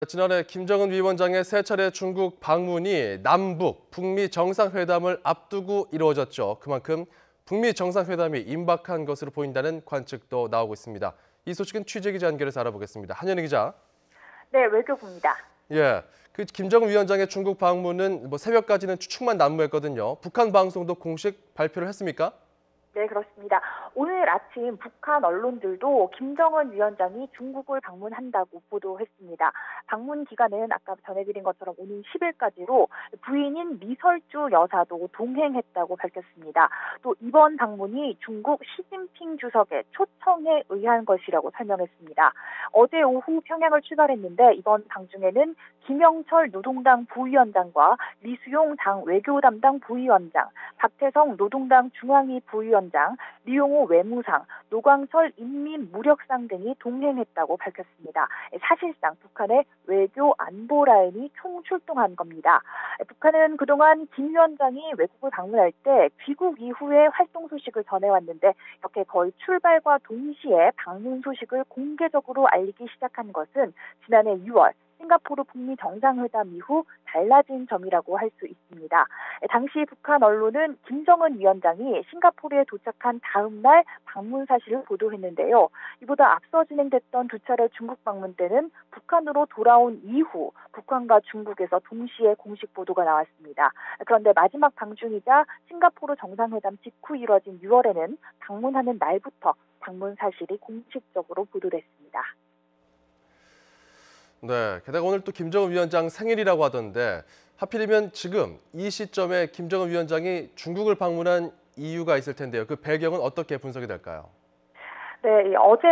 지난해 김정은 위원장의 세 차례 중국 방문이 남북, 북미 정상회담을 앞두고 이루어졌죠. 그만큼 북미 정상회담이 임박한 것으로 보인다는 관측도 나오고 있습니다. 이 소식은 취재기자 연결해서 알아보겠습니다. 한현희 기자. 네, 외교부입니다. 예, 김정은 위원장의 중국 방문은 새벽까지는 추측만 난무했거든요. 북한 방송도 공식 발표를 했습니까? 네, 그렇습니다. 오늘 아침 북한 언론들도 김정은 위원장이 중국을 방문한다고 보도했습니다. 방문 기간은 아까 전해드린 것처럼 오는 10일까지로 부인인 리설주 여사도 동행했다고 밝혔습니다. 또 이번 방문이 중국 시진핑 주석의 초청에 의한 것이라고 설명했습니다. 어제 오후 평양을 출발했는데 이번 방중에는 김영철 노동당 부위원장과 리수용 당 외교 담당 부위원장, 박태성 노동당 중앙위 부위원장, 리용호 외무상, 노광철 인민무력상 등이 동행했다고 밝혔습니다. 사실상 북한의 외교 안보 라인이 총출동한 겁니다. 북한은 그동안 김 위원장이 외국을 방문할 때 귀국 이후에 활동 소식을 전해왔는데 이렇게 거의 출발과 동시에 방문 소식을 공개적으로 알리기 시작한 것은 지난해 6월 싱가포르 북미 정상회담 이후 달라진 점이라고 할 수 있습니다. 당시 북한 언론은 김정은 위원장이 싱가포르에 도착한 다음 날 방문 사실을 보도했는데요. 이보다 앞서 진행됐던 두 차례 중국 방문 때는 북한으로 돌아온 이후 북한과 중국에서 동시에 공식 보도가 나왔습니다. 그런데 마지막 방중이자 싱가포르 정상회담 직후 이뤄진 6월에는 방문하는 날부터 방문 사실이 공식적으로 보도됐습니다. 네, 게다가 오늘 또 김정은 위원장 생일이라고 하던데 하필이면 지금 이 시점에 김정은 위원장이 중국을 방문한 이유가 있을 텐데요. 그 배경은 어떻게 분석이 될까요? 네, 어제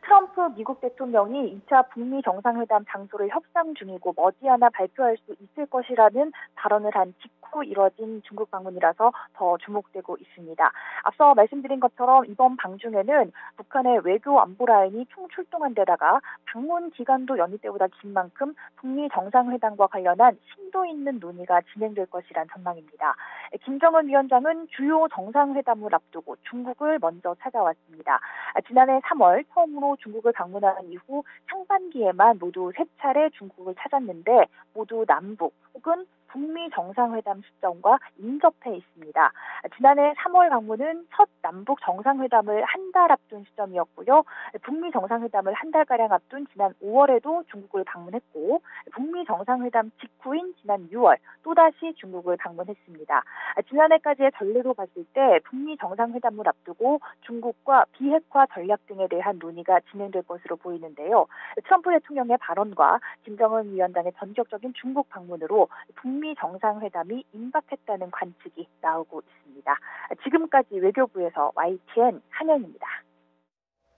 트럼프 미국 대통령이 2차 북미 정상회담 장소를 협상 중이고 머지않아 발표할 수 있을 것이라는 발언을 한 직후 이뤄진 중국 방문이라서 더 주목되고 있습니다. 앞서 말씀드린 것처럼 이번 방중에는 북한의 외교 안보 라인이 총출동한 데다가 방문 기간도 연휴 때보다 긴 만큼 북미 정상회담과 관련한 심도 있는 논의가 진행될 것이란 전망입니다. 김정은 위원장은 주요 정상회담을 앞두고 중국을 먼저 찾아왔습니다. 지난해 3월 처음으로 중국을 방문한 이후 상반기에만 모두 3차례 중국을 찾았는데 모두 남북 혹은 북미 정상회담 시점과 인접해 있습니다. 지난해 3월 방문은 첫 남북 정상회담을 한 달 앞둔 시점이었고요. 북미 정상회담을 한 달가량 앞둔 지난 5월에도 중국을 방문했고 북미 정상회담 직후인 지난 6월 또다시 중국을 방문했습니다. 지난해까지의 전례로 봤을 때 북미 정상회담을 앞두고 중국과 비핵화 전략 등에 대한 논의가 진행될 것으로 보이는데요. 트럼프 대통령의 발언과 김정은 위원장의 전격적인 중국 방문으로 북미 정상회담이 임박했다는 관측이 나오고 있습니다. 지금까지 외교부에서 YTN 한영입니다.